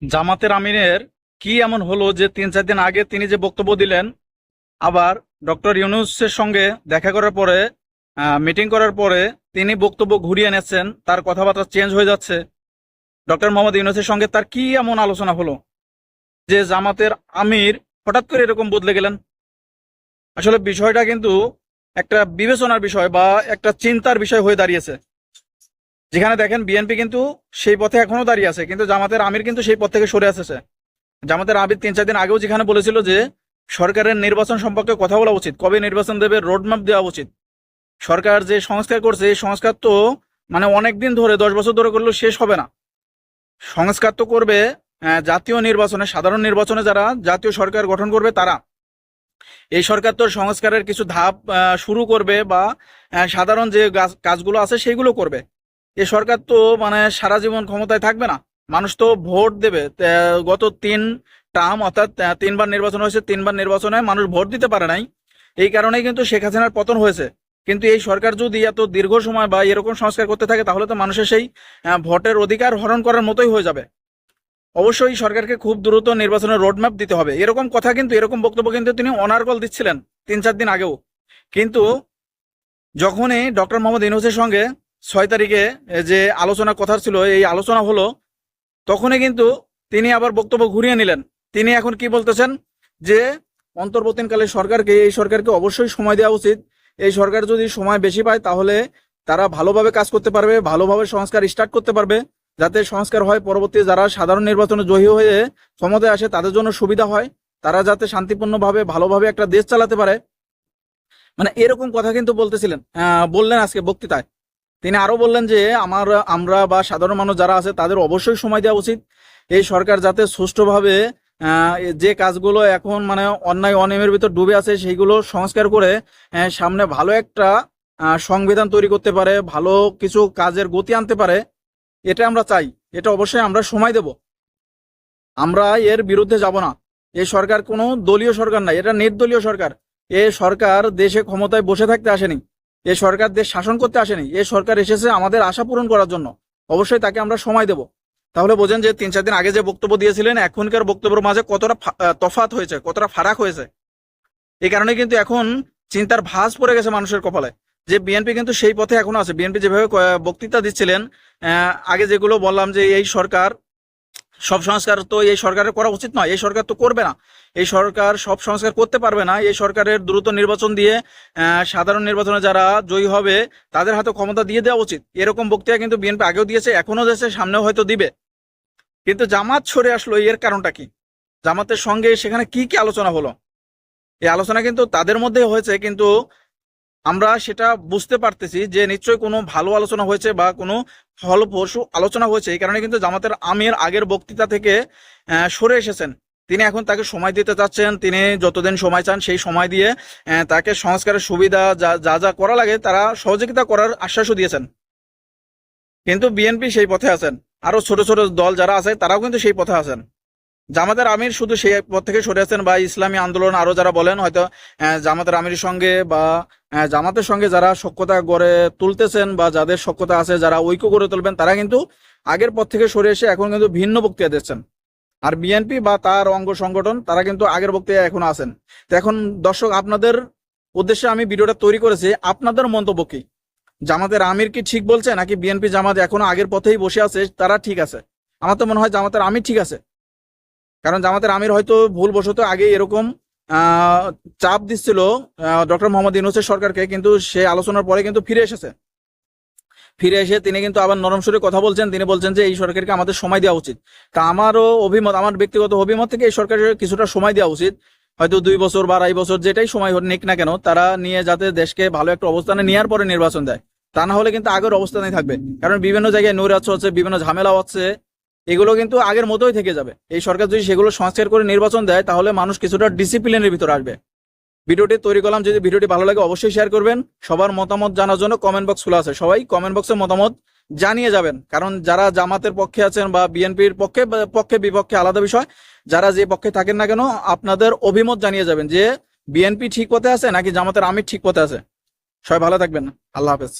জামাতের আমিরের কি এমন হলো যে 3-4 দিন আগে তিনি যে বক্তব্য দিলেন, আবার ডক্টর ইউনূসের সঙ্গে দেখা করার পরে, মিটিং করার পরে তিনি বক্তব্য ঘুরিয়ে এনেছেন, তার কথাবার্তা চেঞ্জ হয়ে যাচ্ছে। ডক্টর মোহাম্মদ ইউনূসের সঙ্গে তার কি এমন আলোচনা হলো যে জামাতের আমির হঠাৎ করে এরকম বদলে গেলেন? আসলে বিষয়টা কিন্তু একটা বিবেচনার বিষয় বা একটা চিন্তার বিষয় হয়ে দাঁড়িয়েছে। যেখানে দেখেন বিএনপি কিন্তু সেই পথে এখনো দাঁড়িয়ে আছে, কিন্তু জামাতের আমির কিন্তু সেই পথ থেকে সরে আসছে। জামাতের আমির 3-4 দিন আগেও যেখানে বলেছিল যে সরকারের নির্বাচন সম্পর্কে কথা বলা উচিত, কবে নির্বাচন দেবে রোডম্যাপ দেওয়া উচিত। সরকার যে সংস্কার করছে এই সংস্কার তো মানে অনেক দিন ধরে, 10 বছর ধরে করলেও শেষ হবে না। সংস্কার তো করবে জাতীয় নির্বাচনে, সাধারণ নির্বাচনে যারা জাতীয় সরকার গঠন করবে তারা। এই সরকার তো সংস্কারের কিছু ধাপ শুরু করবে বা সাধারণ যে কাজগুলো আছে সেইগুলো করবে। এই সরকার তো মানে সারা জীবন ক্ষমতায় থাকবে না। মানুষ তো ভোট দেবে। গত 3 টার্ম অর্থাৎ 3বার নির্বাচন হয়েছে, 3বার নির্বাচনে মানুষ ভোট দিতে পারে নাই। এই কারণেই কিন্তু শেখ হাসিনার পতন হয়েছে। কিন্তু এই সরকার যদি এত দীর্ঘ সময় বা এরকম সংস্কার করতে থাকে তাহলে তো মানুষের সেই ভোটের অধিকার হরণ করার মতোই হয়ে যাবে। অবশ্যই সরকারকে খুব দ্রুত নির্বাচনের রোডম্যাপ দিতে হবে, এরকম কথা কিন্তু, এরকম বক্তব্য কিন্তু তিনি অনার্গল দিচ্ছিলেন 3-4 দিন আগেও। কিন্তু যখনই ডক্টর মোহাম্মদ ইউনূসের সঙ্গে 6 তারিখে যে আলোচনার কথা ছিল, এই আলোচনা হলো, তখনই কিন্তু তিনি আবার বক্তব্য ঘুরিয়ে নিলেন। তিনি এখন কি বলতেছেন যে অন্তর্বর্তীকালে সরকারকে, এই সরকারকে অবশ্যই সময় দেওয়া উচিত। এই সরকার যদি সময় বেশি পায় তাহলে তারা ভালোভাবে কাজ করতে পারবে, ভালোভাবে সংস্কার স্টার্ট করতে পারবে, যাতে সংস্কার হয়, পরবর্তী যারা সাধারণ নির্বাচনে জয়ী হয়ে ক্ষমতায় আসে তাদের জন্য সুবিধা হয়, তারা যাতে শান্তিপূর্ণভাবে ভালোভাবে একটা দেশ চালাতে পারে। মানে এরকম কথা কিন্তু বললেন আজকে বক্তৃতায়। তিনি আরো বললেন যে আমরা বা সাধারণ মানুষ যারা আছে তাদের অবশ্যই সময় দেওয়া উচিত। এই সরকার যাতে সুষ্ঠুভাবে যে কাজগুলো এখন মানে অন্যায় অনিয়মের ভিতর ডুবে আছে সেইগুলো সংস্কার করে সামনে ভালো একটা সংবিধান তৈরি করতে পারে, ভালো কিছু কাজের গতি আনতে পারে, এটা আমরা চাই। এটা অবশ্যই আমরা সময় দেব, আমরা এর বিরুদ্ধে যাব না। এই সরকার কোনো দলীয় সরকার নাই, এটা নির্দলীয় সরকার। এই সরকার দেশে ক্ষমতায় বসে থাকতে আসেনি, এই সরকার দেশ শাসন করতে আসেনি, এই সরকার এসেছে আমাদের আশা পূরণ করার জন্য। অবশ্যই তাকে আমরা সময় দেব। তাহলে বোঝেন যে 3-4 দিন আগে যে বক্তব্য দিয়েছিলেন এখনকার বক্তব্যের মাঝে কতটা তফাৎ হয়েছে, কতটা ফারাক হয়েছে। এই কারণে কিন্তু এখন চিন্তার ভাঁজ পড়ে গেছে মানুষের কপালে যে বিএনপি কিন্তু সেই পথে এখনো আছে। বিএনপি যেভাবে বক্তৃতা দিচ্ছিলেন, আগে যেগুলো বললাম যে এই সরকার সব সংস্কার তো এই সরকারের করা উচিত নয়, এই সরকার তো করবে না, এই সরকার সব সংস্কার করতে পারবে না, এই সরকারের দ্রুত নির্বাচন দিয়ে সাধারণ নির্বাচনে যারা জয়ী হবে তাদের হাতে ক্ষমতা দিয়ে দেওয়া উচিত। এরকম বক্তৃতা কিন্তু বিএনপি আগেও দিয়েছে, এখনো দিয়েছে, সামনেও হয়তো দিবে। কিন্তু জামাত সরে আসলো, এর কারণটা কি? জামাতের সঙ্গে সেখানে কি কি আলোচনা হলো? এই আলোচনা কিন্তু তাদের মধ্যে হয়েছে, কিন্তু আমরা সেটা বুঝতে পারতেছি যে নিশ্চয়ই কোনো ভালো আলোচনা হয়েছে বা কোনো ফলপ্রসূ আলোচনা হয়েছে। এই কারণে কিন্তু জামাতের আমির আগের বক্তৃতা থেকে সরে এসেছেন। তিনি এখন তাকে সময় দিতে চাচ্ছেন, তিনি যতদিন সময় চান সেই সময় দিয়ে তাকে সংস্কারের সুবিধা যা যা করা লাগে তারা সহযোগিতা করার আশ্বাসও দিয়েছেন। কিন্তু বিএনপি সেই পথে আছেন, আরো ছোট ছোট দল যারা আছে তারাও কিন্তু সেই পথে আছেন। জামাতের আমির শুধু সেই পথ থেকে সরে আছেন, বা ইসলামী আন্দোলন আরো যারা বলেন হয়তো জামাতের আমিরের সঙ্গে বা জামাতের সঙ্গে যারা সখ্যতা গড়ে তুলতেছেন বা যাদের সখ্যতা আছে, যারা ঐক্য গড়ে তুলবেন, তারা কিন্তু আগের পথ থেকে সরে এসে এখন কিন্তু ভিন্ন বক্তৃতা দিচ্ছেন। আর বিএনপি বা তার অঙ্গ সংগঠন তারা কিন্তু আগের বক্তৃতা এখন আছেন। তো এখন দর্শক, আপনাদের উদ্দেশ্যে আমি ভিডিওটা তৈরি করেছি, আপনাদের মন্তব্য কি? জামাতের আমির কি ঠিক বলছে, নাকি বিএনপি জামাত এখনো আগের পথেই বসে আছে, তারা ঠিক আছে? আমার তো মনে হয় জামাতের আমির ঠিক আছে। কারণ জামাতের আমির হয়তো ভুলবশত আগে এরকম চাপ দিচ্ছিল ডক্টর মোহাম্মদ ইউনূসের সরকারকে, কিন্তু সে আলোচনার পরে কিন্তু ফিরে এসেছে। ফিরে এসে তিনি কিন্তু আবার নরম সুরে কথা বলছেন। তিনি বলছেন যে এই সরকারকে আমাদের সময় দেওয়া উচিত। তা আমারও অভিমত, আমার ব্যক্তিগত অভিমত থেকে এই সরকারের কিছুটা সময় দেওয়া উচিত। হয়তো 2 বছর বা 2.5 বছর যেটাই সময় নিক না কেন, তারা নিয়ে যাতে দেশকে ভালো একটা অবস্থানে নেওয়ার পরে নির্বাচন দেয়। তা না হলে কিন্তু আগের অবস্থানেই থাকবে। কারণ বিভিন্ন জায়গায় নৈরাজ্য হচ্ছে, বিভিন্ন ঝামেলা হচ্ছে, এগুলো কিন্তু আগের মতোই থেকে যাবে। এই সরকার যদি সেগুলো সংস্কার করে নির্বাচন দেয় তাহলে মানুষ কিছুটা ডিসিপ্লিনের ভিতরে আসবে। ভিডিওটি তৈরি করলাম, যদি ভিডিওটি ভালো লাগে অবশ্যই শেয়ার করবেন। সবার মতামত জানার জন্য কমেন্ট বক্স খোলা আছে, সবাই কমেন্ট বক্সে মতামত জানিয়ে যাবেন। কারণ যারা জামাতের পক্ষে আছেন বা বিএনপির পক্ষে বিপক্ষে আলাদা বিষয়, যারা যে পক্ষে থাকেন না কেন আপনাদের অভিমত জানিয়ে যাবেন যে বিএনপি ঠিক পথে আছে নাকি জামাতের আমির ঠিক পথে আছে। সবাই ভালো থাকবেন, আল্লাহ হাফেজ।